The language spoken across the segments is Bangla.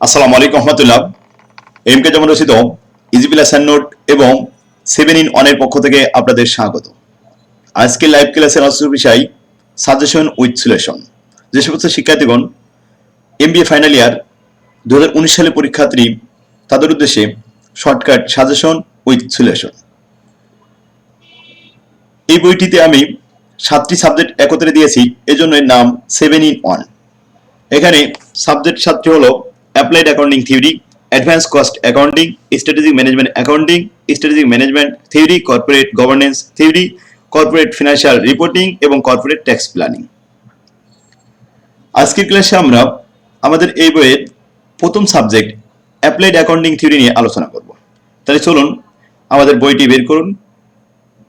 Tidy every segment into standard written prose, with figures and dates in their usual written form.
আসসালামু আলাইকুম রহমতুল্লাহ। এম কে জামান রচিত ইজি প্লাস হ্যান্ড নোট এবং 7 in 1 এর পক্ষ থেকে আপনাদের স্বাগত। আজকে লাইভ ক্লাসের আলোচনার বিষয় সাজেশন উইথ সলিউশন। যে সমস্ত শিক্ষার্থীগণ এমবিএ ফাইনাল ইয়ার 2019 সালে পরীক্ষার্থী তাদের উদ্দেশ্যে শর্টকাট সাজেশন উইথ সলিউশন। এই বইটিতে আমি 7টি সাবজেক্ট একত্রে দিয়েছি, এজন্য এর নাম 7 in 1। এখানে সাবজেক্ট 7টি হলো applied accounting theory, advance cost accounting, strategic management accounting, strategic management theory, corporate governance theory, corporate financial reporting এবং কর্পোরেট ট্যাক্স প্ল্যানিং। আজকের ক্লাসে আমরা আমাদের এই বইয়ের প্রথম সাবজেক্ট অ্যাপ্লাইড অ্যাকাউন্টিং থিওরি নিয়ে আলোচনা করব। তাহলে চলুন আমাদের বইটি বের করুন।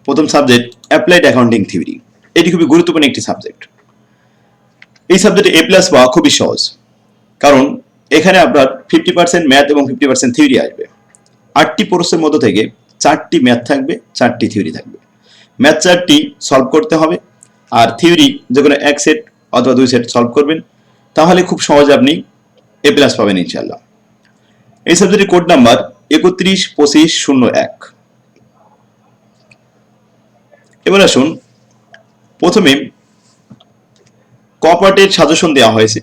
প্রথম সাবজেক্ট অ্যাপ্লাইড অ্যাকাউন্টিং থিওরি। এটি খুবই গুরুত্বপূর্ণ একটি সাবজেক্ট। এই সাবজেক্টে A+ পাওয়া খুবই সহজ, কারণ এখানে আপনার 50% ম্যাথ এবং 50% থিওরি আসবে। 8টি প্রশ্নের মধ্য থেকে 4টি ম্যাথ থাকবে, 4টি থিওরি থাকবে। ম্যাথ 4টি সলভ করতে হবে, আর থিওরি যে কোনো 1 সেট অথবা 2 সেট সলভ করবেন, তাহলে খুব সহজে আপনি A+ পাবেন ইনশাআল্লাহ। এই সাবজেক্টের কোড নাম্বার 312501। এবার আসুন, প্রথমে ক পার্টের সাজেশন দেওয়া হয়েছে।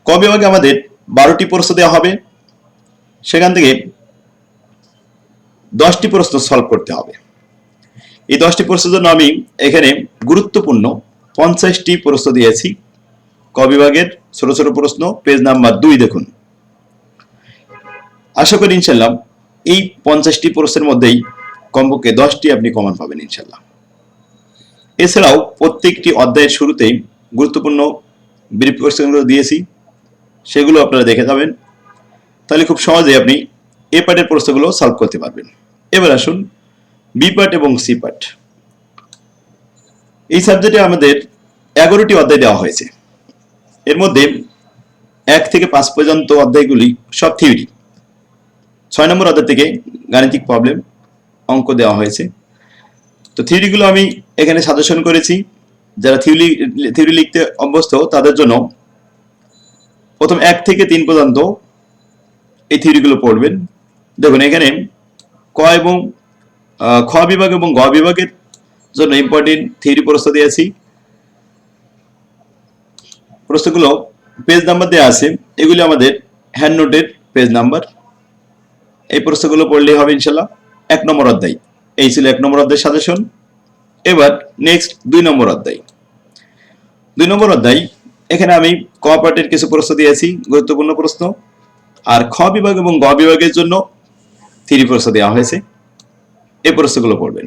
ক বিভাগে আমাদের 12টি প্রশ্ন দেওয়া হবে, সেখান থেকে 10টি প্রশ্ন সলভ করতে হবে। এই 10টি প্রশ্নের জন্য আমি এখানে গুরুত্বপূর্ণ 50টি প্রশ্ন দিয়েছি। ক বিভাগের ছোট ছোট প্রশ্ন, পেজ নাম্বার 2 দেখুন। আশা করি ইনশাল্লাহ এই 50টি প্রশ্নের মধ্যেই কমপক্ষে 10টি আপনি কমন পাবেন ইনশাল্লাহ। এছাড়াও প্রত্যেকটি অধ্যায়ের শুরুতেই গুরুত্বপূর্ণ ব্রিফ কোয়েশ্চেনগুলো দিয়েছি, সেগুলো আপনারা দেখে যাবেন, তাহলে খুব সহজে আপনি এ পার্টের প্রশ্নগুলো সলভ করতে পারবেন। এবার আসুন বি পার্ট এবং সি পার্ট। এই সাবজেক্টে আমাদের 11টি অধ্যায় দেওয়া হয়েছে। এর মধ্যে 1 থেকে 5 পর্যন্ত অধ্যায়গুলি সব থিওরি। 6 নম্বর অধ্যায় থেকে গাণিতিক প্রবলেম অঙ্ক দেওয়া হয়েছে। তো থিওরিগুলো আমি এখানে সাজেশন করেছি। যারা থিওরি লিখতে অভ্যস্ত তাদের জন্য প্রথম 1 থেকে 3 পর্যন্ত এই থিওরিগুলো পড়বেন। দেখুন এখানে ক এবং খ বিভাগ এবং গ বিভাগের জন্য ইম্পর্টেন্ট থিওরি প্রশ্ন দিয়েছি। প্রশ্নগুলো পেজ নাম্বার দেওয়া আছে, এগুলি আমাদের হ্যান্ড নোটের পেজ নাম্বার। এই প্রশ্নগুলো পড়লেই হবে ইনশাল্লাহ। 1 নম্বর অধ্যায়, এই ছিল 1 নম্বর অধ্যায় সাজেশন। এবার নেক্সট 2 নম্বর অধ্যায়। 2 নম্বর অধ্যায় এখানে আমি ক পার্টের কিছু প্রশ্ন দিয়েছি, গুরুত্বপূর্ণ প্রশ্ন, আর খ বিভাগ এবং গ বিভাগের জন্য থিওরি প্রশ্ন দেওয়া হয়েছে। এই প্রশ্নগুলো পড়বেন,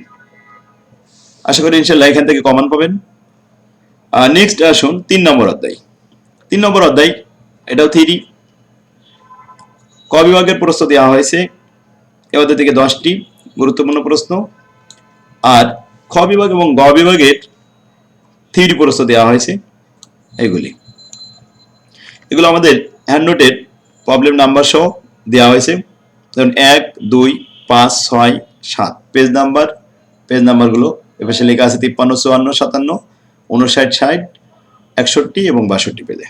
আশা করি ইনশাআল্লাহ এখান থেকে কমন পাবেন। নেক্সট আসুন 3 নম্বর অধ্যায়। 3 নম্বর অধ্যায় এটাও থিওরি। ক বিভাগের প্রশ্ন দেওয়া হয়েছে এ অধ্যায় থেকে 10টি গুরুত্বপূর্ণ প্রশ্ন, আর খ বিভাগ এবং গ বিভাগের থিওরি প্রশ্ন দেওয়া হয়েছে। এগুলো আমাদের হ্যান্ড নোটের প্রবলেম নাম্বার সহ দেওয়া হয়েছে। যেমন 1, 2, 5, 6, 7 পেজ নাম্বারগুলো এপাশে লেখা আছে 53, 54, 57, 59, 60, 61 এবং 62 পেজে।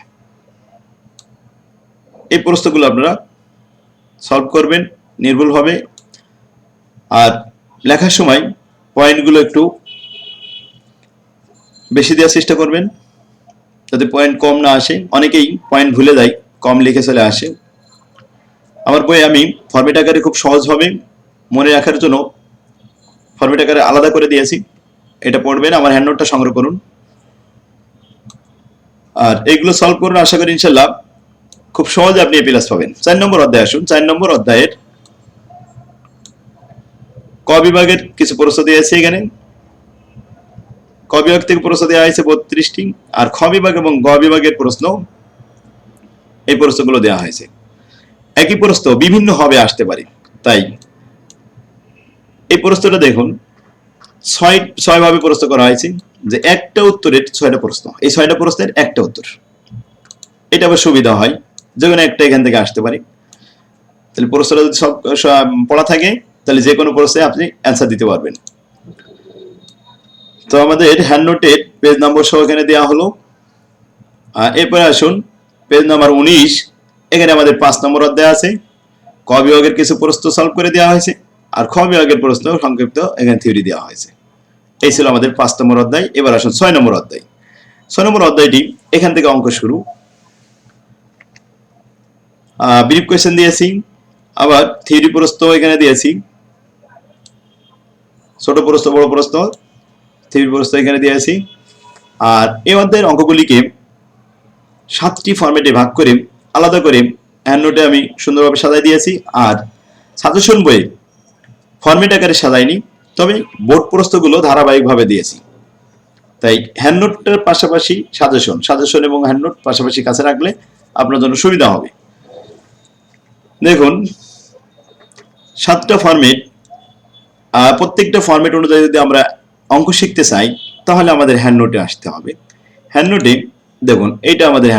এই প্রশ্নগুলো আপনারা সলভ করবেন নির্ভুলভাবে, আর লেখার সময় পয়েন্টগুলো একটু বেশি দেওয়ার চেষ্টা করবেন, যাতে পয়েন্ট কম না আসে। অনেকেই পয়েন্ট ভুলে যায়, কম লিখে চলে আসে। আমার বই আমি ফরম্যাট আকারে খুব সহজভাবে মনে রাখার জন্য ফরম্যাট আকারে আলাদা করে দিয়েছি, এটা পড়বেন, আমার হ্যান্ড নোটটা সংগ্রহ করুন আর এইগুলো সলভ করুন। আশা করি ইনশাল্লাহ খুব সহজে আপনি A+ পাবেন। 4 নম্বর অধ্যায় আসুন। 4 নম্বর অধ্যায়ের ক বিভাগের কিছু প্রশ্ন দিয়েছে। এখানে ক বিভাগ থেকে প্রশ্ন দেওয়া হয়েছে 32টি, আর খ বিভাগ এবং গ বিভাগের প্রশ্ন এই প্রশ্নগুলো দেওয়া হয়েছে। একই প্রশ্ন বিভিন্ন হবে আসতে পারে, তাই এই প্রশ্নটা দেখুন 6 ভাবে প্রশ্ন করা হয়েছে, যে একটা উত্তরের 6টা প্রশ্ন, এই 6টা প্রশ্নের একটা উত্তর। এটা আবার সুবিধা হয়, যে কোনো একটা এখান থেকে আসতে পারে। তাহলে প্রশ্নটা যদি সব পড়া থাকে, তাহলে যে কোনো প্রশ্নে আপনি অ্যান্সার দিতে পারবেন। তো আমাদের হ্যান্ড নোটের পেজ নম্বর সহ এখানে দেওয়া হলো। এরপরে আসুন পেজ নাম্বার 19, এখানে আমাদের 5 নম্বর অধ্যায় আছে। ক বিভাগের কিছু প্রশ্ন সলভ করে দেওয়া হয়েছে, আর খ বিভাগের প্রশ্ন সংক্ষিপ্ত এখানে থিওরি দেওয়া হয়েছে। এই ছিল আমাদের 5 নম্বর অধ্যায়। এবার আসুন 6 নম্বর অধ্যায়। 6 নম্বর অধ্যায়টি এখান থেকে অঙ্ক শুরু। ব্রিফ কোয়েশ্চেন দিয়েছি, আবার থিওরি প্রশ্ন এখানে দিয়েছি, ছোট প্রশ্ন বড় প্রশ্ন থিওরি প্রশ্ন এখানে দিয়েছি। আর এই অধ্যায়ের অঙ্কগুলিকে 7টি ফরম্যাটে ভাগ করে আলাদা করে হ্যান্ড নোটে আমি সুন্দরভাবে সাজাই দিয়েছি। আর সাজেশন বইয়ে ফরম্যাট আকারে সাজাইনি, তবে বোর্ড প্রশ্নগুলো ধারাবাহিকভাবে দিয়েছি। তাই হ্যান্ড নোটের পাশাপাশি সাজেশন এবং হ্যান্ড নোট পাশাপাশি কাছে রাখলে আপনার জন্য সুবিধা হবে। দেখুন 7টা ফরম্যাট, প্রত্যেকটা ফরম্যাট অনুযায়ী যদি আমরা অঙ্ক শিখতে চাই তাহলে আমাদের হ্যান্ড নোটে আসতে হবে। হ্যান্ড নোটে দেখুন, এইটা আমাদের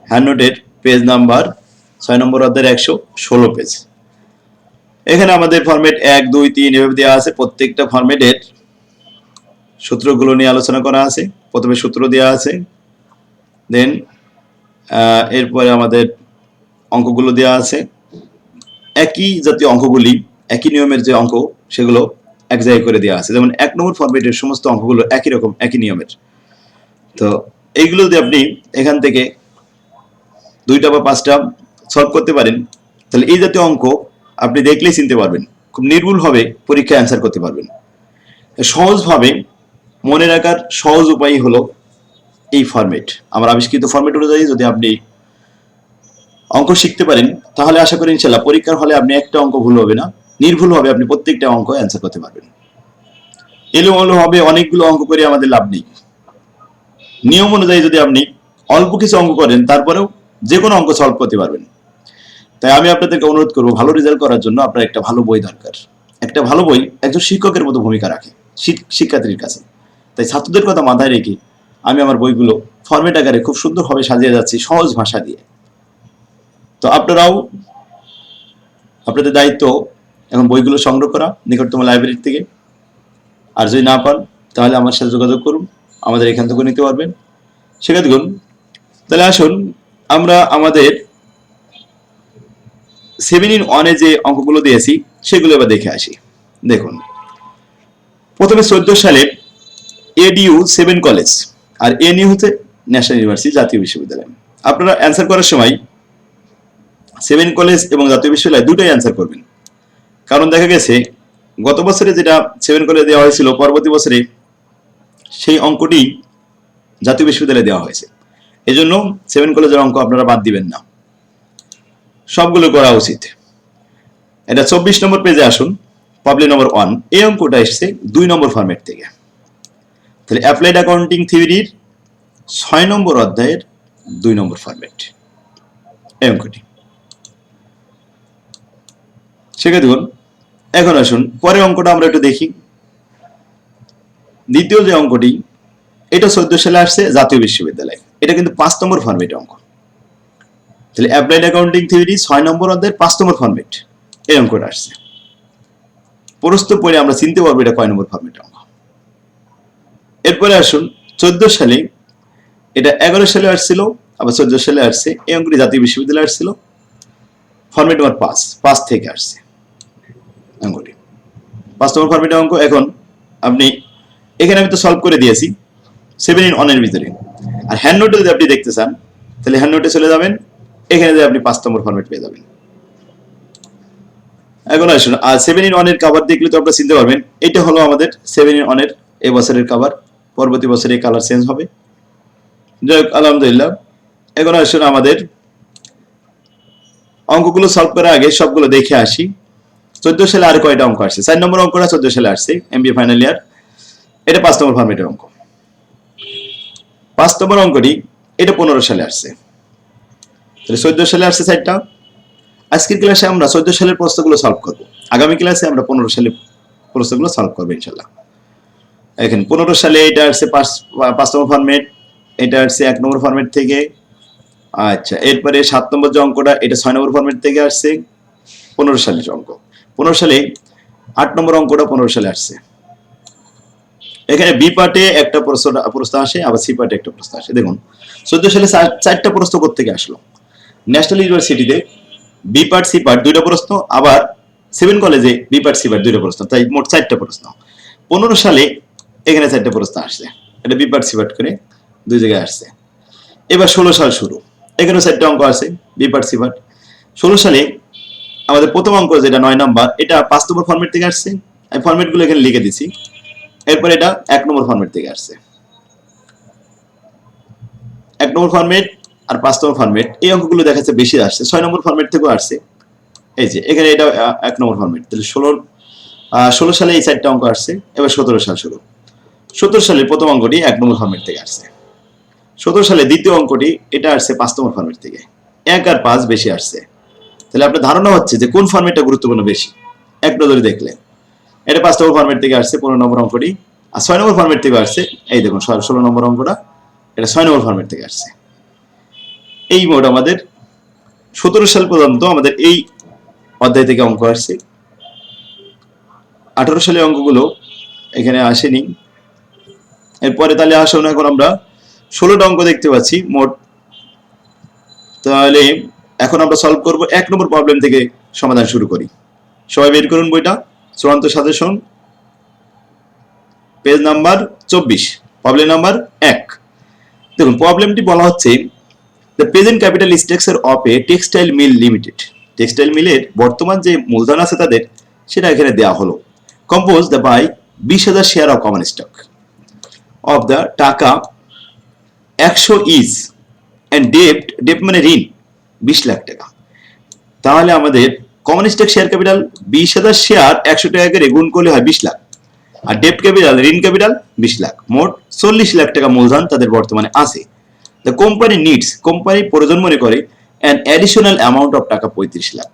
হ্যান্ড নোটের পেজ নাম্বার 6 নম্বর অধ্যায়ের 116 পেজ। এখানে আমাদের ফরম্যাট 1, 2, 3 এভাবে দেওয়া আছে। প্রত্যেকটা ফরম্যাটের সূত্রগুলো নিয়ে আলোচনা করা আছে। প্রথমে সূত্র দেওয়া আছে, দেন এরপরে আমাদের অঙ্কগুলো দেওয়া আছে। একই জাতীয় অঙ্কগুলি, একই নিয়মের যে অঙ্ক সেগুলো এক জায়গায় করে দেওয়া আছে। যেমন 1 নম্বর ফরম্যাটের সমস্ত অঙ্কগুলো একই রকম, একই নিয়মের। তো এইগুলো যদি আপনি এখান থেকে 2টা বা 5টা সলভ করতে পারেন, তাহলে এই জাতীয় অঙ্ক আপনি দেখলেই চিনতে পারবেন, খুব নির্ভুলভাবে পরীক্ষায় অ্যান্সার করতে পারবেন। সহজভাবে মনে রাখার সহজ উপায় হলো এই ফরম্যাট। আমার আবিষ্কৃত ফরম্যাট অনুযায়ী যদি আপনি অঙ্ক শিখতে পারেন তাহলে আশা করি ইনশাআল্লাহ পরীক্ষার হলে আপনি একটা অঙ্ক ভুল হবে না, নির্ভুলভাবে আপনি প্রত্যেকটা অঙ্ক অ্যান্সার করতে পারবেন। এলোমেলো হবে অনেকগুলো অঙ্ক করে আমাদের লাভ নেই। নিয়ম অনুযায়ী যদি আপনি অল্প কিছু অঙ্ক করেন তারপরেও যে কোনো অঙ্ক সলভ করতে পারবেন। তাই আমি আপনাদেরকে অনুরোধ করবো, ভালো রেজাল্ট করার জন্য আপনার একটা ভালো বই দরকার। একটা ভালো বই একজন শিক্ষকের মতো ভূমিকা রাখে শিক্ষার্থীর কাছে। তাই ছাত্রদের কথা মাথায় রেখে আমি আমার বইগুলো ফরম্যাট আকারে খুব সুন্দরভাবে সাজিয়ে যাচ্ছি সহজ ভাষা দিয়ে। তো আপনারাও, আপনাদের দায়িত্ব এখন বইগুলো সংগ্রহ করা নিকটতম লাইব্রেরি থেকে। আর যদি না পান তাহলে আমার সাথে যোগাযোগ করুন, আমাদের এখান থেকে নিতে পারবেন। সেখানে দেখুন, তাহলে আসুন আমরা আমাদের 7 in 1 যে অঙ্কগুলো দিয়েছি সেগুলো এবার দেখে আসি। দেখুন, প্রথমে 14 সালে এডিইউ 7 কলেজ আর এনইউ হচ্ছে ন্যাশনাল ইউনিভার্সিটি, জাতীয় বিশ্ববিদ্যালয়। আপনারা অ্যান্সার করার সময় 7 কলেজ এবং জাতীয় বিশ্ববিদ্যালয় দুটোই অ্যান্সার করবেন। কারণ দেখা গেছে গত বছরে যেটা 7 কলেজ দেওয়া হয়েছিল, পরবর্তী বছরে সেই অঙ্কটি জাতীয় বিশ্ববিদ্যালয়ে দেওয়া হয়েছে। এই জন্য 7 কলেজের অঙ্ক আপনারা বাদ দিবেন না, সবগুলো করা উচিত। এটা 24 নম্বর পেজে আসুন, প্রবলেম নম্বর 1। এই অঙ্কটা এসছে 2 নম্বর ফরম্যাট থেকে। তাহলে অ্যাপ্লাইড অ্যাকাউন্টিং থিওরির 6 নম্বর অধ্যায়ের 2 নম্বর ফরম্যাট এই অঙ্কটি। সেখানে দেখুন, এখন আসুন পরের অঙ্কটা আমরা একটু দেখি। দ্বিতীয় যে অঙ্কটি, এটা 14 সালে আসছে জাতীয় বিশ্ববিদ্যালয়। এটা কিন্তু 5 নম্বর ফরম্যাট অঙ্ক। তাহলে অ্যাপ্লাইড অ্যাকাউন্টিং থিওরি 6 নম্বর অধ্যায়ের 5 নম্বর ফরম্যাট এই অঙ্কটা আসছে। প্রশ্ন পড়ে আমরা চিনতে পারবো এটা কয় নম্বর ফরম্যাট অঙ্ক। এরপরে আসুন 14 সালে, এটা 11 সালে আসছিল, আবার 14 সালে আসছে। এই অঙ্কটি জাতীয় বিশ্ববিদ্যালয়ে আসছিল, ফরম্যাট নম্বর 5 থেকে আসছে অঙ্কটি। 5 নম্বর ফরম্যাটের অঙ্ক। এখন আপনি এখানে আমি তো সলভ করে দিয়েছি 7 in 1 এর ভিতরে। আর হ্যান্ড নোটে যদি আপনি দেখতে চান তাহলে হ্যান্ড নোটে চলে যাবেন, এখানে যে আপনি 5 নম্বর ফরম্যাট পেয়ে যাবেন। এখন আসুন, আর 7 in 1 এর কভার দেখলে তো আপনারা চিনতে পারবেন এটা হলো আমাদের 7 in 1 এর এই বছরের কভার। পরবর্তী বছরে কালার চেঞ্জ হবে। যাই হোক, আলহামদুলিল্লাহ। এখন আসুন আমাদের অঙ্কগুলো সলভ করার আগে সবগুলো দেখে আসি। 14 সালে আর কয়টা অঙ্ক আসছে? 4 নম্বর অঙ্কটা 14 সালে আসছে, এমবিএ ফাইনাল ইয়ার। এটা 5 নম্বর ফরম্যাটের অঙ্ক। 5 নম্বর অঙ্কটি এটা 15 সালে আসছে। তাহলে 14 সালে আসছে 4টা। আজকের ক্লাসে আমরা 14 সালের প্রশ্নগুলো সলভ করব। আগামী ক্লাসে আমরা 15 সালের প্রশ্নগুলো সলভ করব ইনশাআল্লাহ। এখন 15 সালে এটা আসছে 5 নম্বর ফরম্যাট, এটা আসছে 1 নম্বর ফরম্যাট থেকে। আচ্ছা, এরপরে 7 নম্বর যে অঙ্কটা এটা 6 নম্বর ফরম্যাট থেকে আসছে 15 সালের অঙ্ক। 15 সালে 8 নম্বর অঙ্কটা 15 সালে আসছে। এখানে বি পার্টে একটা প্রশ্ন আসে, আবার সি পার্টে একটা প্রশ্ন আসে। দেখুন 14 সালে চারটা প্রশ্ন কোত্থেকে আসলো? ন্যাশনাল ইউনিভার্সিটিতে বি পার্ট সি পার্ট দুইটা প্রশ্ন, আবার 7 কলেজে বি পার্ট সি পার্ট দুইটা প্রশ্ন, তাই মোট 4টা প্রশ্ন। 15 সালে এখানে 4টা প্রশ্ন আসছে, এটা বি পার্ট সি পার্ট করে দুই জায়গায় আসছে। এবার 16 সাল শুরু, এখানেও 4টা অঙ্ক আছে বি পার্ট সি পার্ট। 16 সালে আমাদের প্রথম অঙ্ক যেটা 9 নাম্বার, এটা 5 নম্বর ফরম্যাট থেকে আসছে, আমি ফরম্যাটগুলো এখানে লিখে দিছি। এরপর এটা 1 নম্বর ফরম্যাট থেকে আসছে, 1 নম্বর ফরম্যাট আর 5 নম্বর ফরম্যাট। এই অঙ্কগুলো দেখা যাচ্ছে বেশি আসছে, 6 নম্বর ফরম্যাট থেকেও আসছে। এই যে এখানে এটা 1 নম্বর ফরম্যাট, তাহলে 16 সালে এই 4টা অঙ্ক আসছে। এবার 17 সাল শুরু, 17 সালের প্রথম অঙ্কটি 1 নম্বর ফরম্যাট থেকে আসছে। 17 সালে দ্বিতীয় অঙ্কটি এটা আসছে 5 নম্বর ফরম্যাট থেকে, 1 আর 5 বেশি আসছে। তাহলে আপনার ধারণা হচ্ছে যে কোন ফরম্যাটটা গুরুত্বপূর্ণ বেশি, এক নজরে দেখলে এটা 5 নম্বর ফরম্যাট থেকে আসছে 15 নম্বর অঙ্কটি, আর 6 নম্বর ফরম্যাট থেকে আসছে। এই দেখুন 16 নম্বর অঙ্কটা, এটা 6 নম্বর ফরম্যাট থেকে আসছে। এই মোট আমাদের 17 সাল পর্যন্ত আমাদের এই অধ্যায় থেকে অঙ্ক আসছে। 18 সালের অঙ্কগুলো এখানে আসেনি। এরপরে তাহলে আসুন এখন আমরা 16টা অঙ্ক দেখতে পাচ্ছি মোট। তাহলে এখন আমরা সলভ করব 1 নম্বর প্রবলেম থেকে সমাধান শুরু করি। সবাই বের করুন বইটা, চূড়ান্ত suggestion page number 24, problem number 1। দেখুন প্রবলেমটি বলা হচ্ছে the present capital structure of a textile mill limited. Textile মিলের বর্তমান যে মূলধন আছে তাদের, সেটা এখানে দেওয়া হলো। Compose the by 20,000 share of common stock of the taka 100 is and ডেপ্ট মানে ঋণ 20 লাখ টাকা। তাহলে আমাদের common stock share capital 20,000 share 100 টাকা করে গুণ করলে হয় 20 লাখ, আর ডেপ্ট ক্যাপিটাল ঋণ ক্যাপিটাল 20 লাখ, মোট 40 লাখ টাকা মূলধন তাদের বর্তমানে আছে। দ্য কোম্পানি নিডস, কোম্পানি প্রয়োজন মনে করে অ্যান অ্যাডিশনাল অ্যামাউন্ট অফ টাকা 35 লাখ।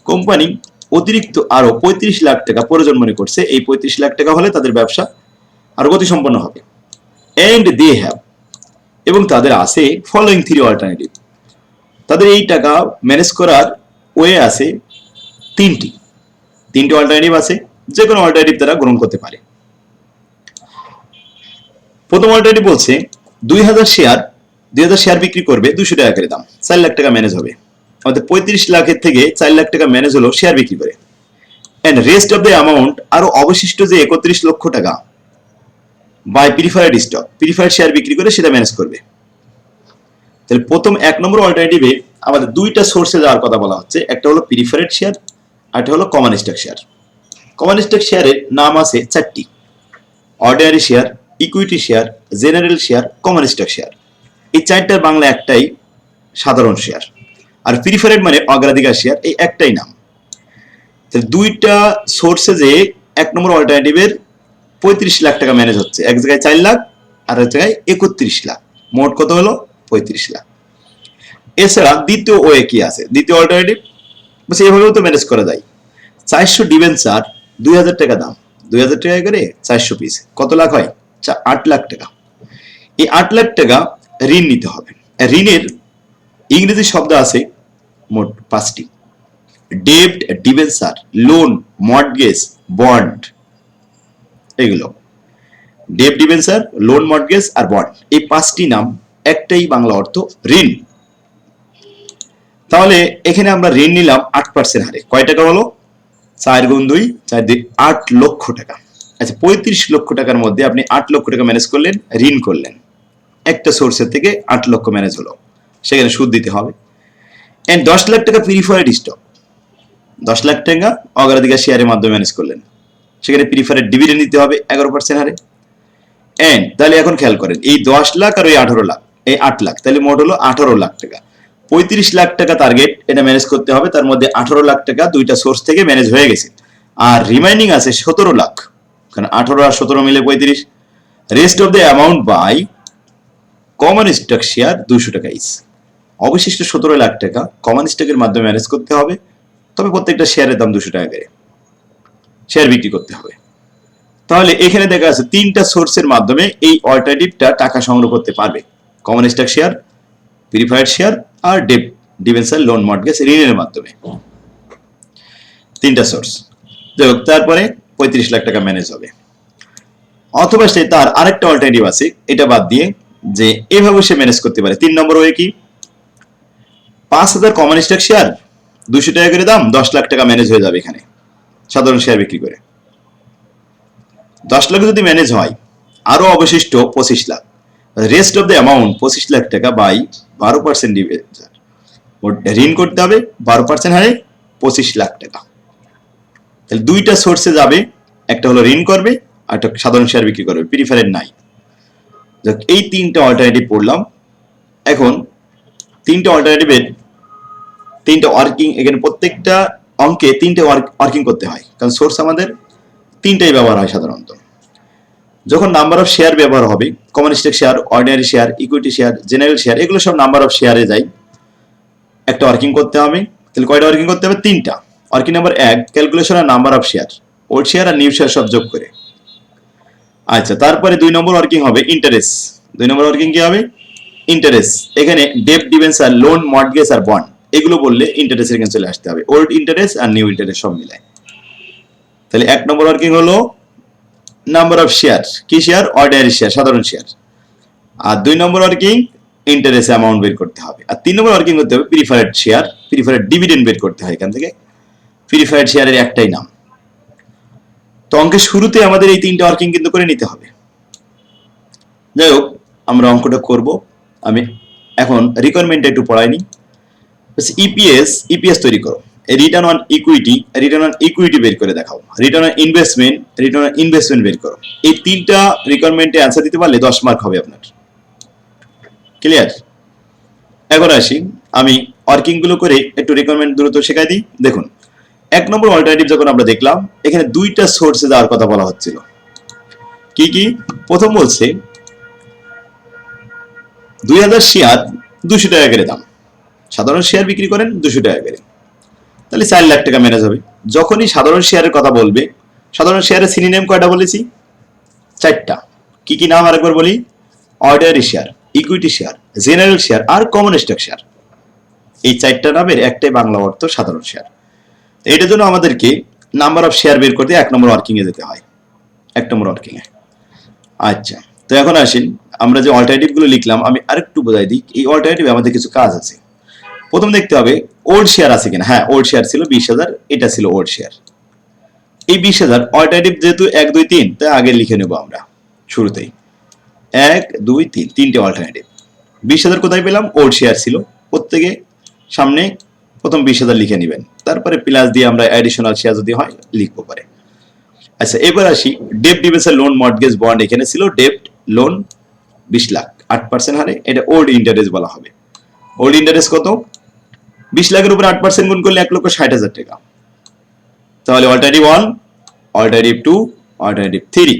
কোম্পানি অতিরিক্ত আরো 35 লাখ টাকা প্রয়োজন মনে করছে। এই 35 লাখ টাকা হলে তাদের ব্যবসা আরো গতিসম্পন্ন হবে। এন্ড দে হ্যাভ, এবং তাদের আছে ফলোইং 3 অল্টারনেটিভ। তাদের এই টাকা ম্যানেজ করার ওয়ে আছে তিনটি অল্টারনেটিভ আছে, যে কোনো অল্টারনেটিভ তারা গ্রহণ করতে পারে। প্রথম অল্টারনেটিভ বলছে 2000 শেয়ার বিক্রি করবে 200 টাকা করে দাম, 4 লাখ টাকা ম্যানেজ হবে। আমাদের 35 লাখের থেকে 4 লাখ টাকা ম্যানেজ হলো শেয়ার বিক্রি করে। And rest of the amount, আরো অবশিষ্ট যে 31 লক্ষ টাকা by preferred stock, preferred share বিক্রি করে সেটা ম্যানেজ করবে। তাহলে প্রথম 1 নম্বর অল্টারনেটিভে আমাদের দুইটা সোর্সে যাওয়ার কথা বলা হচ্ছে, একটা হলো প্রিফারেড শেয়ার, আর একটা হলো common stock share. Common stock শেয়ারের নাম আছে 4টি: ordinary share, equity share, general share, common stock share. এই 4টার বাংলা একটাই সাধারণ শেয়ার, আর প্রিফারেড মানে অগ্রাধিকার শেয়ার, এই একটাই নাম। তাহলে দুইটা সোর্সে যে 1 নম্বর অল্টারনেটিভের 35 লাখ টাকা ম্যানেজ হচ্ছে, এক জায়গায় 4 লাখ আর এক জায়গায় 31 লাখ, মোট কত হলো 35 লাখ। এছাড়া দ্বিতীয় ওয়ে কি আছে, দ্বিতীয় অল্টারনেটিভ বলছে এভাবেও তো ম্যানেজ করা যায়। 400 ডিবেঞ্চার 2000 টাকা দাম, 2000 টাকা করে 400 পিস, কত লাখ হয়? 8 লাখ টাকা। এই 8 লাখ টাকা ঋণ নিতে হবে। ঋণের ইংরেজি শব্দ আছে মোট 5টি: ডেপ্ট, ডিবেঞ্চার, লোন, মর্টগেজ, বন্ড। এগুলো ডেপ্ট, ডিবেঞ্চার, লোন, মর্টগেজ আর বন্ড, এই 5টি নাম, একটাই বাংলা অর্থ ঋণ। তাহলে এখানে আমরা ঋণ নিলাম 8% হারে, কয় টাকা হলো? 4 গুণ 2 4 2 8 লক্ষ টাকা। আচ্ছা 35 লক্ষ টাকার মধ্যে আপনি 8 লক্ষ টাকা ম্যানেজ করলেন, ঋণ করলেন, একটা সোর্সের থেকে 8 লক্ষ ম্যানেজ হলো, সেখানে সুদ দিতে হবে। এন্ড 10 লাখ টাকা প্রিফারেড স্টক, 10 লাখ টাকা অগ্রাধিকার শেয়ারের মাধ্যমে ম্যানেজ করলেন, সেখানে প্রিফারেড ডিভিডেন্ড দিতে হবে 11% হারে। এন্ড তাহলে এখন খেয়াল করেন, এই 10 লাখ আর ওই 18 লাখ, এই 8 লাখ, তাহলে মোট হলো 18 লাখ টাকা। 35 লাখ টাকা টার্গেট, এটা ম্যানেজ করতে হবে, তার মধ্যে 18 লাখ টাকা দুইটা সোর্স থেকে ম্যানেজ হয়ে গেছে, আর রিমাইনিং আছে 17 লাখ, কারণ 18 আর 17 মিলে 35। Rest of the amount by common stock share 200 টাকা ইস। অবশিষ্ট 17 লাখ টাকা কমন স্টকের মাধ্যমে ম্যানেজ করতে হবে, তবে প্রত্যেকটা শেয়ারের দাম 200 টাকা করে শেয়ার বিক্রি করতে হবে। তাহলে এখানে দেখা আছে 3টা সোর্সের মাধ্যমে এই অল্টারনেটিভটা টাকা সংগ্রহ করতে পারবে: common stock share, preferred share আর ডেপ্ট, ডিবেঞ্চার, লোন, মর্টগেজ, ঋণের মাধ্যমে 3টা সোর্স। তারপরে 35 লাখ টাকা ম্যানেজ হবে। অথবা সে তার আরেকটা অল্টারনেটিভ আছে এটা বাদ দিয়ে, যে এভাবে সে ম্যানেজ করতে পারে। 3 নম্বর ওয়ে কি, 5,000 কমন স্টক শেয়ার, 200 টাকা করে দাম, 10 লাখ টাকা ম্যানেজ হয়ে যাবে এখানে সাধারণ শেয়ার বিক্রি করে। 10 লাখ যদি ম্যানেজ হয়, আরো অবশিষ্ট 25 lakh, rest of the amount 25 lakh টাকা বাই 12% ডিভিডেন্ড, ঋণ করতে হবে 12% হারে 25 লাখ টাকা। তাহলে দুইটা সোর্সে যাবে, একটা হলো ঋণ করবে আর একটা সাধারণ শেয়ার বিক্রি করবে, প্রিফারেড নাই। এই তিনটা অল্টারনেটিভ পড়লাম। এখন তিনটা অল্টারনেটিভের তিনটা ওয়ার্কিং, এখানে প্রত্যেকটা অঙ্কে তিনটে ওয়ার্কিং করতে হয়, কারণ সোর্স আমাদের তিনটাই ব্যবহার হয় সাধারণত। যখন নাম্বার অফ শেয়ার ব্যবহার হবে, common stock share, ordinary share, equity share, general share, এগুলো সব নাম্বার অফ শেয়ারে যায়, একটা ওয়ার্কিং করতে হবে। তাহলে কয়টা ওয়ার্কিং করতে হবে? তিনটা। ওয়ার্কিং নাম্বার 1, ক্যালকুলেশন আর number of share, old share আর নিউ শেয়ার সব যোগ করে। আচ্ছা, তারপরে 2 নম্বর ওয়ার্কিং হবে ইন্টারেস্ট। 2 নম্বর ওয়ার্কিং কি হবে? ইন্টারেস্ট। এখানে ডেট, ডিবেঞ্চার, লোন, মর্টগেজ আর বন্ড, এগুলো বললে ইন্টারেস্টের এখানে চলে আসতে হবে, ওল্ড ইন্টারেস্ট আর নিউ ইন্টারেস্ট সব মিলায়। তাহলে 1 নম্বর ওয়ার্কিং হলো নাম্বার অফ শেয়ার, কি শেয়ার? অর্ডিনারি শেয়ার, সাধারণ শেয়ার। আর 2 নম্বর ওয়ার্কিং ইন্টারেস্ট অ্যামাউন্ট বের করতে হবে। আর 3 নম্বর ওয়ার্কিং করতে হবে প্রিফারেড শেয়ার, প্রিফারেড ডিভিডেন্ড বের করতে হয়। এখান থেকে প্রিফারেড শেয়ারের একটাই নাম। তো অঙ্কের শুরুতে আমাদের এই তিনটা ওয়ার্কিং কিন্তু করে নিতে হবে। যাই হোক, আমরা অঙ্কটা করব। আমি এখন রিকোয়ারমেন্টটা একটু পড়াইনি। ইপিএস তৈরি করো, রিটার্ন অন ইকুইটি বের করে দেখাও, রিটার্ন অন ইনভেস্টমেন্ট বের করো। এই তিনটা রিকোয়ারমেন্টে অ্যান্সার দিতে পারলে 10 মার্ক হবে আপনার। ক্লিয়ার? এখন আসি, আমি ওয়ার্কিং গুলো করে একটু রিকোয়ারমেন্ট দ্রুত শেখাই দিই। দেখুন, 1 নম্বর অল্টারনেটিভ যখন আমরা দেখলাম, এখানে দুইটা সোর্সে যাওয়ার কথা বলা হচ্ছিল। কি কি? প্রথম বলছে 2000 শেয়ার 200 টাকা করে দাম, সাধারণ শেয়ার বিক্রি করেন 200 টাকা করে, তাহলে 4 লাখ টাকা ম্যানেজ হবে। যখনই সাধারণ শেয়ারের কথা বলবে, সাধারণ শেয়ারের সিনোনিম কয়টা বলেছি? 4টা। কি কি নাম আরেকবার বলি? Ordinary share, equity share, general share আর কমন স্টক শেয়ার। এই 4টা নামের একটাই বাংলা অর্থ সাধারণ শেয়ার। এটার জন্য আমাদেরকে নাম্বার অফ শেয়ার বের করতে 1 নম্বর ওয়ার্কিং এ যেতে হয়। 1 নম্বর ওয়ার্কিং এ। আচ্ছা, তো এখন আসেন, আমরা যে অল্টারনেটিভ গুলো লিখলাম, আমি আরেকটু বোঝাই দিই। এই অল্টারনেটিভ আমাদের কিছু কাজ আছে। প্রথম দেখতে হবে ওল্ড শেয়ার আছে কিনা। হ্যাঁ, ওল্ড শেয়ার ছিল 20,000, এটা ছিল ওল্ড শেয়ার। এই 20,000 অল্টারনেটিভ যেহেতু 1 2 3, তাই আগে লিখে নেব আমরা শুরুতেই। 1 2 3, তিনটে অল্টারনেটিভ। 20,000 কোথায় পেলাম? ওল্ড শেয়ার ছিল। প্রত্যেকে সামনে প্রথম 20,000 লিখে নেবেন, তারপরে প্লাস দিয়ে আমরা অ্যাডিশনাল শেয়ার যদি হয় লিখবো পরে। আচ্ছা, এবার আসি debt, debenture, loan, mortgage, bond. এখানে ছিল ডেট, লোন 20 লাখ 8% হারে, এটা ওল্ড ইন্টারেস্ট বলা হবে। ওল্ড ইন্টারেস্ট কত? 20 লাখের উপর 8% গুণ করলে 1,60,000 টাকা। তাহলে alternative 1, alternative 2, alternative 3,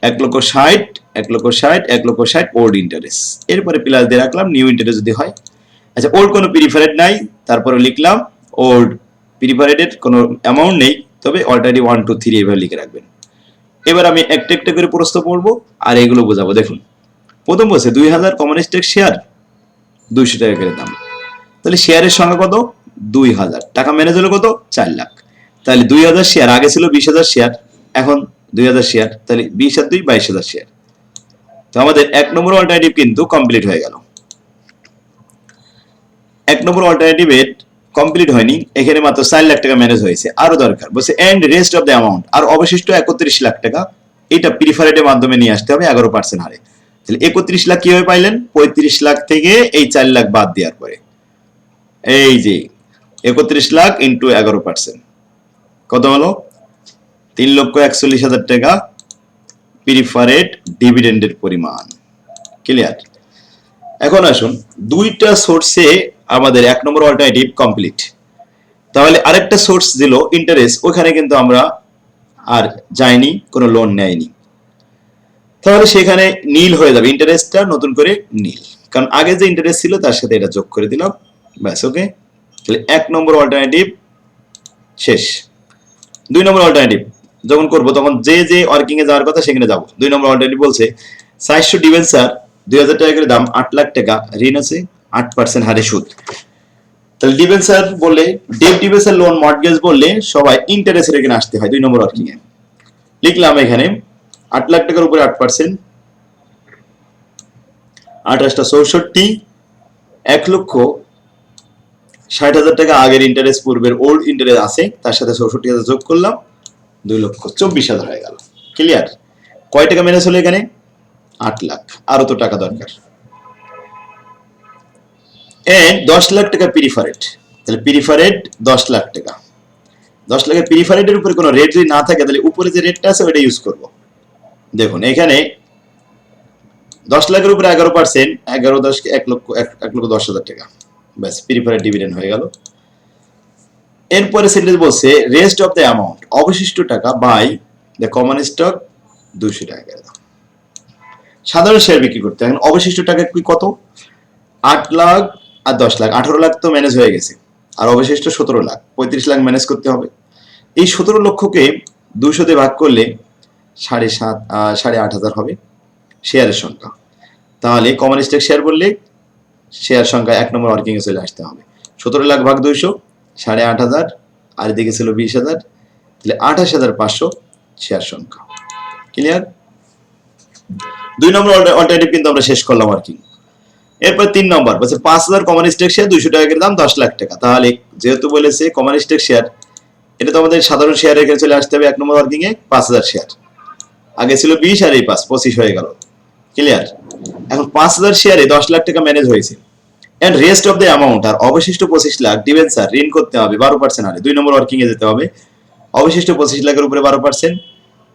1,60,000, 1,60,000, 1,60,000 old interest. এরপরে প্লাস দিয়ে রাখলাম নিউ ইন্টারেস্ট যদি হয়। আচ্ছা, ওল্ড কোনো প্রিফারেড নাই, তারপরে লিখলাম ওল্ড, প্রিফারেডের কোনো অ্যামাউন্ট নেই, তবে অল্টারনেটিভ 1 2 3 এভাবে লিখে রাখবেন। এবার আমি একটা একটা করে প্রশ্ন পড়বো আর এগুলো বোঝাবো। দেখুন, প্রথম বলছে 2000 কমন স্টক শেয়ার 200 টাকা করে দাম, তাহলে শেয়ারের সংখ্যা কত? 2000, টাকা ম্যানেজ হলো কত? 4 লাখ। তাহলে 2000 শেয়ার, আগে ছিল 20,000 শেয়ার, এখন 2000 শেয়ার, তাহলে 20 আর 2 22,000 শেয়ার। তো আমাদের 1 নম্বর অল্টারনেটিভ কিন্তু কমপ্লিট হয়ে গেল। 1 নম্বর অল্টারনেটিভের কমপ্লিট হয়নি, এখানে মাত্র 4 লাখ টাকা ম্যানেজ হয়েছে, আরো দরকার। বলছে and rest of the amount, আর অবশিষ্ট 31 লাখ টাকা, এটা প্রিফারেডের মাধ্যমে নিয়ে আসতে হবে 11% হারে। তাহলে 31 লাখ কিভাবে পাইলেন? 35 লাখ থেকে এই 4 লাখ বাদ দেওয়ার পরে, এই যে 31 লাখ ইন্টু 11%, কত হলো? 3,41,000 টাকা প্রিফারেড ডিভিডেন্ডের পরিমাণ। ক্লিয়ার? এখন আসুন, দুইটা সোর্সে আমাদের 1 নম্বর অল্টারনেটিভ কমপ্লিট। তাহলে আরেকটা সোর্স দিল ইন্টারেস্ট, ওখানে কিন্তু আমরা আর যাইনি, কোনো লোন নেয়নি, তাহলে সেখানে নীল হয়ে যাবে, ইন্টারেস্টটা নতুন করে নীল, কারণ আগে যে ইন্টারেস্ট ছিল তার সাথে এটা যোগ করে দিলাম, ব্যাস। ওকে, তাহলে 1 নম্বর অল্টারনেটিভ শেষ। 2 নম্বর অল্টারনেটিভ যখন করবো তখন যে যে ওয়ার্কিং এ যাওয়ার কথা সেখানে যাবো। 2 নম্বর অল্টারনেটিভ বলছে 400 ডিবেঞ্চার 2000 টাকা করে দাম, 8 লাখ টাকা ঋণ আছে, 8% হারে সুদ। তাহলে ডিবেঞ্চার বললে, ডেট, ডিবেঞ্চার, লোন, মর্টগেজ বললে সবাই ইন্টারেস্টের এখানে আসতে হয় 2 নম্বর ওয়ার্কিং এ। লিখলাম এখানে 8 লাখ টাকার উপরে 8%, 28টা 64, 1,60,000 টাকা আগের ইন্টারেস্ট, পূর্বের ওল্ড ইন্টারেস্ট আছে, তার সাথে 64,000 যোগ করলাম, 2,24,000 হয়ে গেল। ক্লিয়ার? কয় টাকা ম্যানেজ হলো এখানে? 8 লাখ। আরো তো টাকা দরকার। এন্ড 10 লাখ টাকা প্রিফারেড, তাহলে প্রিফারেড 10 লাখ টাকা। 10 লাখের প্রিফারেডের উপরে কোনো রেট যদি না থাকে তাহলে উপরে যে রেটটা আছে ওইটা ইউজ করব। দেখুন এখানে 10 লাখের উপরে 11%, 11 10 1,10,000 টাকা, ব্যাস প্রিফারেড ডিভিডেন্ড হয়ে গেল। এরপরে সেন্টেন্স বলছে রেস্ট অফ দ্য অ্যামাউন্ট, অবশিষ্ট টাকা বাই দ্য কমন স্টক 200 টাকা করে দাও। সাধারণ শেয়ার বিক্রি করতে এখন অবশিষ্ট টাকা কি কত? 8 লাখ আর 10 লাখ, 18 লাখ তো ম্যানেজ হয়ে গেছে, আর অবশিষ্ট 17 লাখ, 35 লাখ ম্যানেজ করতে হবে। এই 17 লক্ষকে 200 দিয়ে ভাগ করলে 8,500 হবে শেয়ারের সংখ্যা। তাহলে কমন স্টক শেয়ার বললে শেয়ার সংখ্যা 1 নম্বর ওয়ার্কিং এ চলে আসতে হবে। 17 লাখ ভাগ 200, 8,500, আর এদিকে ছিল 20,000, তাহলে 28,500 শেয়ার সংখ্যা। ক্লিয়ার? 2 নম্বর অল্টারনেটিভ কিন্তু আমরা শেষ করলাম ওয়ার্কিং। এরপর 3 নম্বর বলছে 5,000 কমন স্টক শেয়ার, 200 টাকা করে দাম, 10 লাখ টাকা। তাহলে যেহেতু বলেছে কমন স্টক শেয়ার, এটা তো আমাদের সাধারণ শেয়ার এখানে চলে আসতে হবে 1 নম্বর ওয়ার্কিং এ। 5,000 শেয়ার, আগে ছিল 20 আর এই 5, 25 হয়ে গেল। ক্লিয়ার? এখন 5,000 শেয়ারে 10 লাখ টাকা ম্যানেজ হয়েছে, and rest of the amount, আর অবশিষ্ট 25 লাখ ডিবেঞ্চার ঋণ করতে হবে 12% হারে। 2 নম্বর ওয়ার্কিং এ যেতে হবে। অবশিষ্ট 25 লাখের উপরে 12%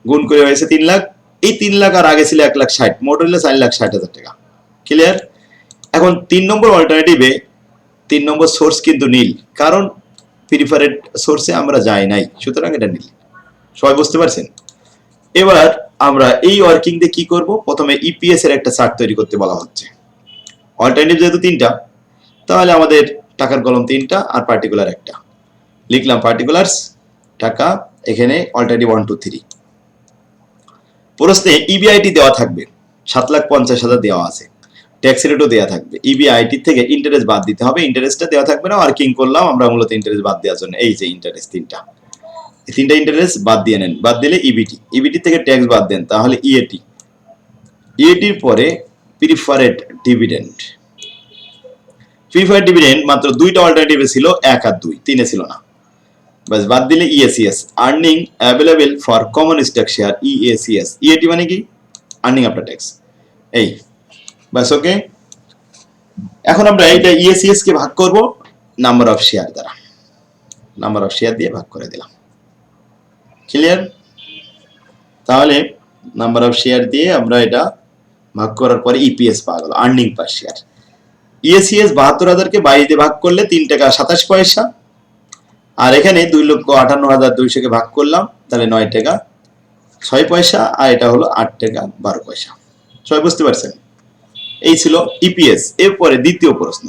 গুণ করে হয়েছে 3 লাখ। এই 3 লাখ আর আগে ছিল 1,60,000, মোট হলো 4,60,000 টাকা। ক্লিয়ার? এখন 3 নম্বর অল্টারনেটিভে 3 নম্বর সোর্স কিন্তু নীল, কারণ প্রিফারেড সোর্সে আমরা যাই নাই, সুতরাং এটা নীল। সবাই বুঝতে পারছেন? এবার আমরা এই ওয়ার্কিং দিয়ে কি করব? প্রথমে ইপিএস এর একটা চার্ট তৈরি করতে বলা হচ্ছে। অল্টারনেটিভ যেহেতু 3টা, তাহলে আমাদের টাকার কলম 3টা আর পার্টিকুলার একটা। লিখলাম পার্টিকুলারস টাকা, এখানে অল্টারনেটিভ 1 2 3। প্রশ্নে ইবিআইটি দেওয়া থাকবে, 7,50,000 দেওয়া আছে, ট্যাক্স রেটও দেওয়া থাকবে। ইবিআইটি থেকে ইন্টারেস্ট বাদ দিতে হবে, ইন্টারেস্টটা দেওয়া থাকবে না। ওয়ার্কিং করলাম আমরা মূলত ইন্টারেস্ট বাদ দেওয়ার জন্য। এই যে ইন্টারেস্ট 3টা, এই 3টা ইন্টারেস্ট বাদ দিয়ে নেন, বাদ দিলে ইবিটি, ইবিটি থেকে ট্যাক্স বাদ দেন, তাহলে ইএটি, ইএটির পরে প্রিফারেড ডিভিডেন্ড। প্রিফারেড ডিভিডেন্ড মাত্র 2টা অল্টারনেটিভে ছিল, 1 আর 2, 3 এ ছিল না, বাস বাদ দিলে ইএসিএস, earning available for common stock share, ইএসিএস। EAT মানে কি? Earning after tax. এই বাস, ওকে। এখন আমরা এইটা ইএসিএস কে ভাগ করব নাম্বার অফ শেয়ার দ্বারা, নাম্বার অফ শেয়ার দিয়ে ভাগ করে দিলাম। ক্লিয়ার? তাহলে নাম্বার অফ শেয়ার দিয়ে আমরা এটা ভাগ করার পরে ইপিএস পাওয়া গেল, আর্নিং পার শেয়ার। ইএসিএস 72,000 কে 22 দিয়ে ভাগ করলে 3 টাকা 27 পয়সা, আর এখানে 2,58,200 কে ভাগ করলাম, তাহলে 9 টাকা 6 পয়সা, আর এটা হলো 8 টাকা 12 পয়সা। সবাই বুঝতে পারছেন? এই ছিল ইপিএস। এরপরে দ্বিতীয় প্রশ্ন,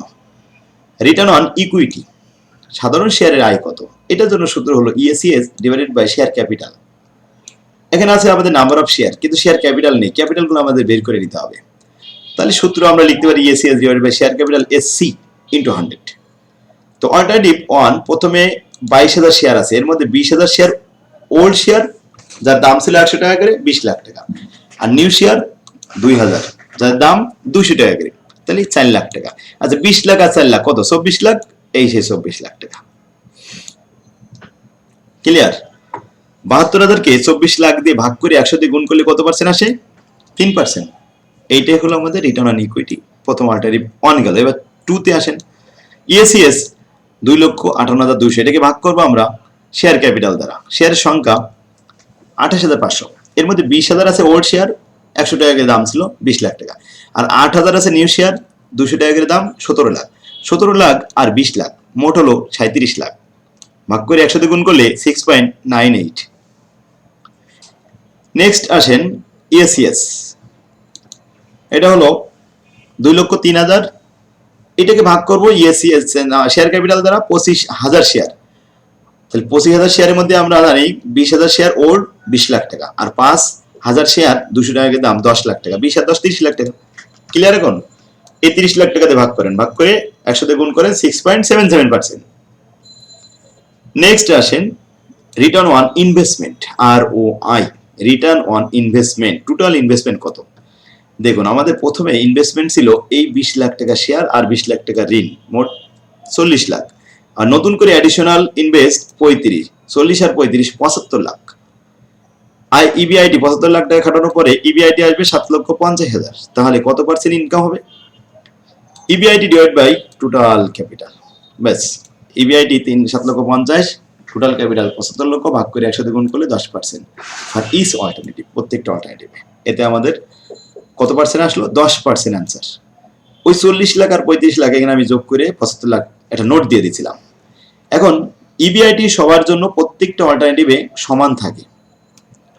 রিটার্ন অন ইকুইটি, সাধারণ শেয়ারের আয় কত? এটার জন্য সূত্র হলো EACS divided by share capital. এখানে আছে আমাদের নাম্বার অফ শেয়ার, কিন্তু শেয়ার ক্যাপিটাল নেই, ক্যাপিটালগুলো আমাদের বের করে নিতে হবে। তাহলে সূত্র আমরা লিখতে পারি EACS divided by share capital, SC into 100। তো অল্টারনেটিভ 1, প্রথমে 22,000 শেয়ার আছে, এর মধ্যে 20,000 শেয়ার ওল্ড শেয়ার, যার দাম ছিল 100 টাকা করে, 20 লাখ টাকা, আর নিউ শেয়ার 2,000, যার দাম 200 টাকা করে, তাহলে 4 লাখ টাকা। আচ্ছা 20 লাখ আর 4 লাখ কত? 24 লাখ। এই সেই 24 লাখ টাকা। ক্লিয়ার? 72,000 কে 24 লাখ দিয়ে ভাগ করে 100 দিয়ে গুণ করলে কত পার্সেন্ট আসে? 3%। এইটাই হলো আমাদের রিটার্ন অন ইকুইটি। প্রথম অল্টারনেটিভ 1 গেল। এবার 2 তে আসেন। ইএসিএস 2,58,200, এটাকে ভাগ করবো আমরা শেয়ার ক্যাপিটাল দ্বারা। শেয়ারের সংখ্যা 28,500, এর মধ্যে 20,000 আছে ওল্ড শেয়ার, 100 টাকা করে দাম ছিল, 20 লাখ টাকা, আর 8,000 আছে নিউ শেয়ার, 200 টাকা করে দাম, 17 লাখ। 17 লাখ আর 20 লাখ, মোট হলো 37 লাখ। ভাগ করে 100 দিয়ে গুণ করলে 6.98। নেক্সট আসেন ইএসিএস, এটা হলো 2,03,000, এটাকে ভাগ করবো ইএসিএস শেয়ার ক্যাপিটাল দ্বারা, 25,000 শেয়ার। তাহলে 25,000 শেয়ারের মধ্যে আমরা জানি 20,000 শেয়ার ওল্ড, 20 লাখ টাকা, আর 5,000 শেয়ার 200 টাকা দাম, 10 লাখ টাকা। 20 আর 10 30 লাখ টাকা। ক্লিয়ার? এখন এই 30 লাখ টাকাতে ভাগ করেন, ভাগ করে 100 দিয়ে গুণ করেন, 6.77%। নেক্সট আসেন return on investment, ROI। Return on investment, total investment কত। দেখুন আমাদের প্রথমে ইনভেস্টমেন্ট ছিল এই 20 লাখ টাকা শেয়ার আর 20 লাখ টাকা ঋণ, মোট 40 লাখ। আর নতুন করে অ্যাডিশনাল ইনভেস্ট 35, 40 আর 35 75 লাখ। আর ইবিআইটি 75 লাখ টাকা খাটানোর পরে ইবিআইটি আসবে 7,50,000। তাহলে কত পার্সেন্ট ইনকাম হবে? EBIT divide by total capital, ব্যাস। ইবিআইটি 7,50,000, টোটাল ক্যাপিটাল 75 লক্ষ, ভাগ করে 100 দিয়ে গুণ করলে 10%। আর ইজ অল্টারনেটিভ, প্রত্যেকটা অল্টারনেটিভ। এতে আমাদের কত পার্সেন্ট আসলো? 10% অ্যান্সার। ওই 40 লাখ আর 35 লাখ এখানে আমি যোগ করে 75 লাখ একটা নোট দিয়ে দিয়েছিলাম। এখন ইবিআইটি সবার জন্য প্রত্যেকটা অল্টারনেটিভে সমান থাকে,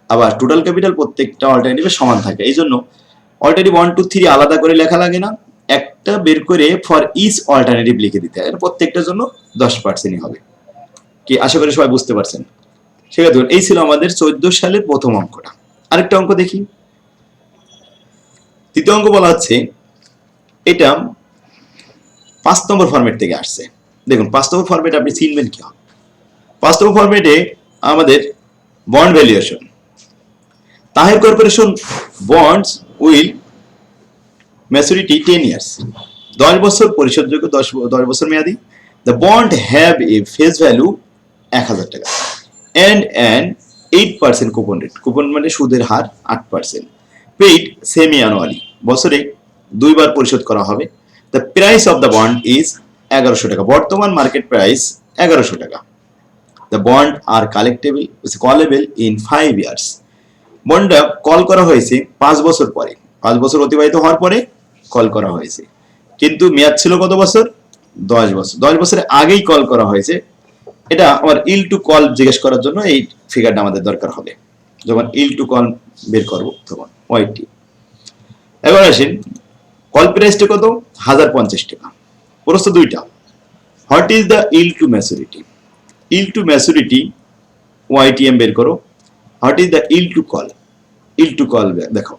আবার টোটাল ক্যাপিটাল প্রত্যেকটা অল্টারনেটিভে সমান থাকে। এই জন্য অল্টারনেটিভ 1 2 3 আলাদা করে লেখা লাগে না, একটা বের করে ফর ইচ অল্টারনেটিভ লিখে দিতে হয়। প্রত্যেকটার জন্য 10%ই হবে। কি আশা করি সবাই বুঝতে পারছেন। ঠিক আছে, এই ছিল আমাদের 14 সালের প্রথম অঙ্কটা। আরেকটা অঙ্ক দেখি। তৃতীয় অঙ্ক বলা হচ্ছে, এটা 5 নম্বর ফরম্যাট থেকে আসছে। দেখুন 5 নম্বর ফরম্যাট আপনি চিনবেন কি হবে। 5 নম্বর ফরম্যাটে আমাদের bond valuation, Taher corporation bonds will maturity 10 years, 10 বছর পরিশোধযোগ্য, 10 বছর মেয়াদি। The bond have a face value 1000 টাকা and an 8% coupon rate, coupon মানে সুদের হার 8%, পেইড সেমি অ্যানুয়ালি, বছরে 2 বার পরিশোধ করা হবে। The price of the bond is 1100 টাকা, বর্তমান মার্কেট প্রাইস 1100 টাকা। The bond are callable in 5 years, বন্ডটা কল করা হয়েছে 5 বছর পরে, 5 বছর অতিবাহিত হওয়ার পরে কল করা হয়েছে, কিন্তু মেয়াদ ছিল কত বছর? 10 বছর। 10 বছরের আগেই কল করা হয়েছে। এটা আমার ইল টু কল জিজ্ঞেস করার জন্য এই ফিগারটা আমাদের দরকার হবে। যখন ইল টু কল বের করব তখন ওয়াইটি। এবার আসেন, কল প্রাইসটা কত? 1050 টাকা। প্রশ্ন দুইটা, what is the yield to maturity? Yield to maturity YTM বের করো। What is the yield to call? Yield to call দেখো।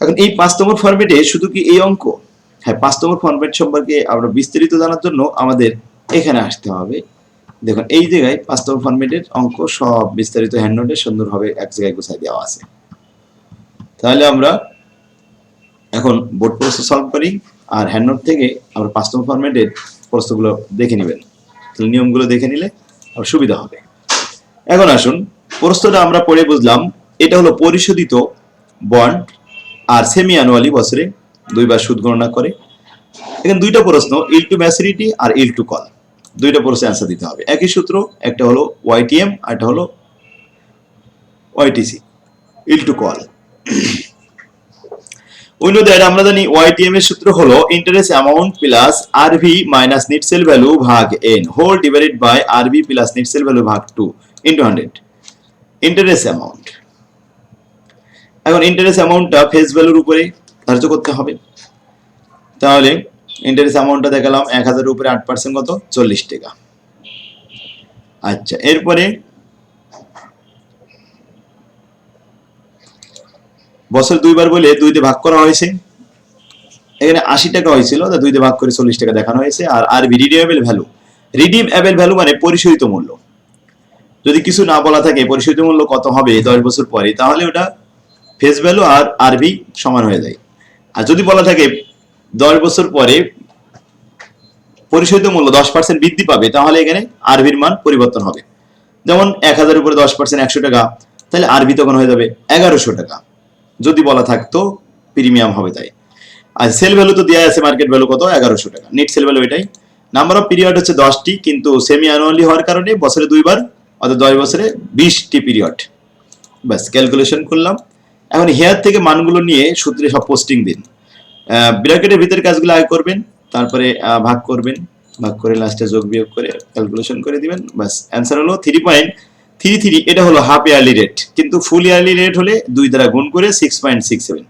এখন এই 5 নম্বর ফরম্যাটে শুধু কি এই অঙ্ক? হ্যাঁ, 5 নম্বর ফরম্যাট সম্পর্কে আমরা বিস্তারিত জানার জন্য আমাদের এখানে আসতে হবে। দেখুন এই জায়গায় 5 নম্বর ফরম্যাটের অঙ্ক সব বিস্তারিত হ্যান্ডনোটে সুন্দরভাবে এক জায়গায় গুছিয়ে দেওয়া আছে। তাহলে আমরা এখন বোর্ড প্রশ্ন সলভ করি, আর হ্যান্ডনোট থেকে আমরা 5 নম্বর ফরম্যাটের প্রশ্নগুলো দেখে নেবেন। তাহলে নিয়মগুলো দেখে নিলে আর সুবিধা হবে। এখন আসুন, প্রশ্নটা আমরা পড়ে বুঝলাম। এটা হলো পরিশোধিত বন্ড আর সেমি অ্যানুয়ালি, বছরে 2 বার সুদ গণনা করে। এখানে দুইটা প্রশ্ন, ইল টু ম্যাচুরিটি আর ইল টু কল, দুইটা প্রশ্নে অ্যান্সার দিতে হবে। একই সূত্র, একটা হলো ওয়াইটিএম আর একটা হলো ওয়াইটিসি, ইল টু কল। আমরা জানি ওয়াইটিএম এর সূত্র হলো interest amount plus RV minus net sale value ভাগ N whole divided by RV plus net sale value ভাগ 2 ইনটু 100 ইন্টারেস্ট অ্যামাউন্ট। এখন ইন্টারেস্ট অ্যামাউন্টটা ফেস ভ্যালুর উপরে ধার্য করতে হবে। তাহলে ইন্টারেস্ট অ্যামাউন্টটা দেখালাম 1000 এর উপরে 8% কত? 40 টাকা। আচ্ছা, এরপরে বছর 2 বার বলে 2 দিয়ে ভাগ করা হয়েছে। এখানে 80 টাকা হয়েছিল, 2 দিয়ে ভাগ করে 40 টাকা দেখানো হয়েছে। আর আরবি রিডিমেবল ভ্যালু, রিডিমেবল ভ্যালু মানে পরিশোধিত মূল্য। যদি কিছু না বলা থাকে পরিশোধিত মূল্য কত হবে 10 বছর পরে, তাহলে ওটা ফেস ভ্যালু আর আরবি সমান হয়ে যায়। আর যদি বলা থাকে 10 বছর পরে পরিশোধিত মূল্য 10% বৃদ্ধি পাবে, তাহলে এখানে আরবির মান পরিবর্তন হবে। যেমন 1000 উপরে 10% 100 টাকা, তাহলে আরবি তখন হয়ে যাবে 1100 টাকা। যদি বলা থাকতো প্রিমিয়াম হবে তাই। আর সেল ভ্যালু তো দেওয়া আছে, মার্কেট ভ্যালু কত? 1100 টাকা। নেট সেল ভ্যালু এটাই। নাম্বার অফ পিরিয়ড হচ্ছে 10টি, কিন্তু সেমি অ্যানুয়ালি হওয়ার কারণে বছরে 2 বার, অর্থাৎ 10 বছরে 20টি পিরিয়ড। ব্যাস, ক্যালকুলেশন করলাম। এখন হেয়ার থেকে মানগুলো নিয়ে সূত্রে সব পোস্টিং দিন। ব্র্যাকেটের ভিতরে কাজগুলো আগে করবেন, তারপরে ভাগ করবেন, ভাগ করে লাস্টে যোগ বিয়োগ করে ক্যালকুলেশন করে দিবেন। ব্যাস, অ্যান্সার হলো 3.33। এটা হলো হাফ ইয়ারলি রেট, কিন্তু ফুল ইয়ারলি রেট হলে 2 দ্বারা গুণ করে 6.67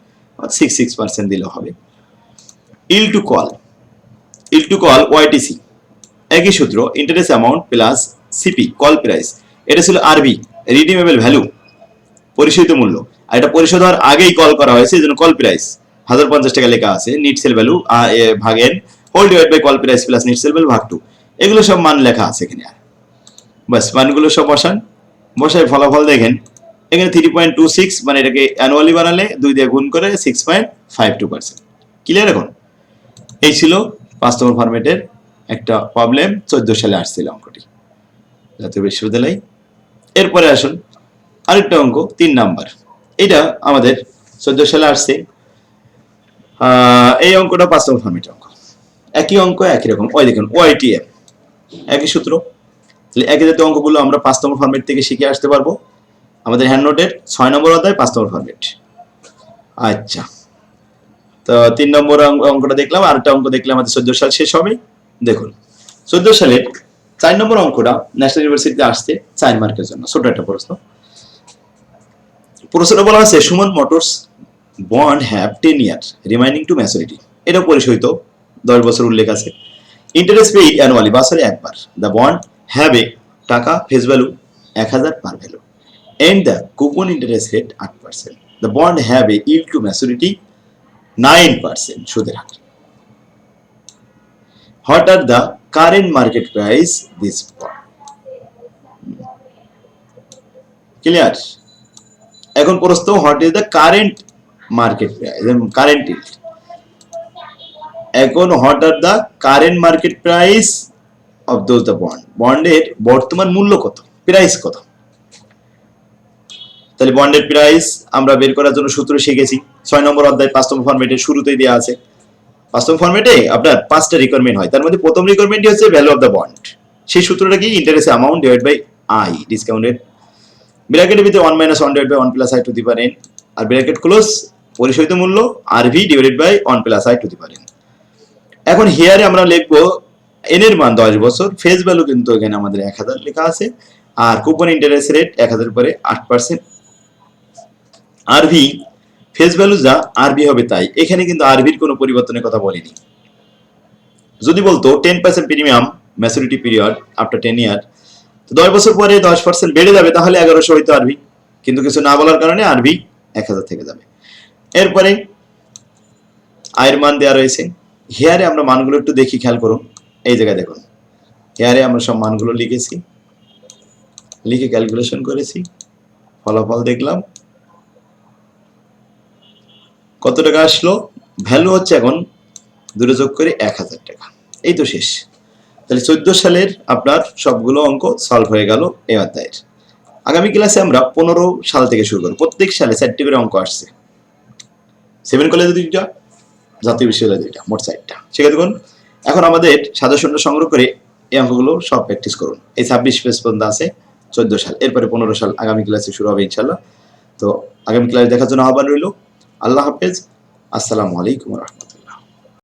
66% দিলে হবে। Yield to call, yield to call YTC, একই সূত্র, interest amount plus CP call price. এটা ছিল আরবি রিডিমেবল ভ্যালু, পরিশোধিত মূল্য। আর এটা পরিশোধ হওয়ার আগেই কল করা হয়েছে, এই জন্য কল প্রাইস 1050 টাকা লেখা আছে। নিট সেল ভ্যালু ভাগ N whole divide by call price plus net sale value ভাগ 2, এগুলো সব মান লেখা আছে এখানে। বাস, মানগুলো সব বসান, বসায় ফলাফল দেখেন এখানে 3.26 মানে এটাকে অ্যানুয়ালি বানালে 2 দিয়ে গুণ করে 6.52%। ক্লিয়ার? এখন এই ছিল 5 নম্বর ফরম্যাটের একটা প্রবলেম, 14 সালে আসছিল অঙ্কটি জাতীয় বিশ্ববিদ্যালয়। এরপরে আসুন আরেকটা অঙ্ক 3 নাম্বার। এটা আমাদের 14 সালে আসছে। এই অঙ্কটা 5 নম্বর ফরম্যাটের অঙ্ক। একই অঙ্ক, একই রকম। ওই দেখুন ওয়াইটিএম, একই সূত্র। তাহলে একই জাতীয় অঙ্কগুলো আমরা 5 নম্বর ফরম্যাট থেকে শিখে আসতে পারবো। আমাদের হ্যান্ড নোটের 6 নম্বর অধ্যায় 5 নম্বর ফরম্যাট। আচ্ছা, তো 3 নম্বর অঙ্কটা দেখলাম, আরেকটা অঙ্ক দেখলাম আমাদের 14 সাল শেষ হবে। দেখুন 14 সালের 4 নম্বর অঙ্কটা ন্যাশনাল ইউনিভার্সিটিতে আসছে 4 মার্কের জন্য। ছোট একটা প্রশ্ন। প্রশ্নটা বলা আছে Suman motors bond have 10 year remaining to maturity. এটা পরিশোধিত 10 বছর উল্লেখ আছে। ইন্টারেস্ট পেইড অ্যানুয়ালি, বছরে একবার। দ্য বন্ড হ্যাভ এ টাকা face value 1000 par value and the coupon interest rate 8%. The bond have a yield to maturity 9% সুদের হার। What are the current market price this bond? Clear? এখন প্রশ্ন, what is the current market price? Current yield. এখন what are the current market price of those the bond? বন্ডের বর্তমান মূল্য কত, প্রাইস কত? তাহলে বন্ডের প্রাইস আমরা বের করার জন্য সূত্র শিখেছি 6 নম্বর অধ্যায় 5 নম্বর ফরম্যাটের শুরুতেই দেওয়া আছে। 5 নম্বর ফরম্যাটে আপনার 5টা রিকোয়ারমেন্ট হয়, তার মধ্যে প্রথম রিকোয়ারমেন্টটি হচ্ছে ভ্যালু অফ দ্য বন্ড। সেই সূত্রটা কি? Interest amount divide by i discounted, ব্র্যাকেটের ভিতরে 1 - 1 divide by 1 + i to the power n, আর ব্র্যাকেট ক্লোজ পরিশোধিত মূল্য RV divided by 1 + i to the power n। এখন হিয়ারে আমরা লিখব n এর মান 10 বছর, ফেস ভ্যালু কিন্তু এখানে আমাদের 1000 লেখা আছে, আর কুপন ইন্টারেস্ট রেট 1000 পরে 8%। আরভি ফেস ভ্যালু যা আরভি হবে তাই, এখানে কিন্তু আরভির কোনো পরিবর্তনের কথা বলিনি। যদি বলতো 10% প্রিমিয়াম ম্যাচুরিটি পিরিয়ড আফটার 10 ইয়ার, তো 10 বছর পরে 10% বেড়ে যাবে, তাহলে 1100 হইতো আরভি, কিন্তু কিছু না বলার কারণে আরভি 1000 থেকে যাবে। এরপরে আয়ের মান দেওয়া রয়েছে। হিয়ারে আমরা মানগুলো একটু দেখি, খেয়াল করুন। এই জায়গায় দেখুন, হিয়ারে আমরা সব মানগুলো লিখেছি, লিখে ক্যালকুলেশন করেছি, ফলাফল দেখলাম কত টাকা আসলো। ভ্যালু হচ্ছে এখন দুটো যোগ করে 1000 টাকা। এই তো শেষ। তাহলে 14 সালের আপনার সবগুলো অঙ্ক সলভ হয়ে গেল এই অধ্যায়ের। আগামী ক্লাসে আমরা 15 সাল থেকে শুরু করব। প্রত্যেক সালে 4টি করে অঙ্ক আসছে, 7 কলেজে 2টা, জাতীয় বিশ্ববিদ্যালয়ে 2টা, মোট 4টা। ঠিক আছে, দেখুন এখন আমাদের সাজেশনটা সংগ্রহ করে এই অঙ্কগুলো সব প্র্যাকটিস করুন। এই 26 পেজ পর্যন্ত আছে 14 সাল, এরপরে 15 সাল আগামী ক্লাসে শুরু হবে ইনশাল্লাহ। তো আগামী ক্লাস দেখার জন্য আহ্বান রইল। আল্লাহ হাফেজ, আসসালামু আলাইকুম ওয়া রাহমাতুল্লাহ।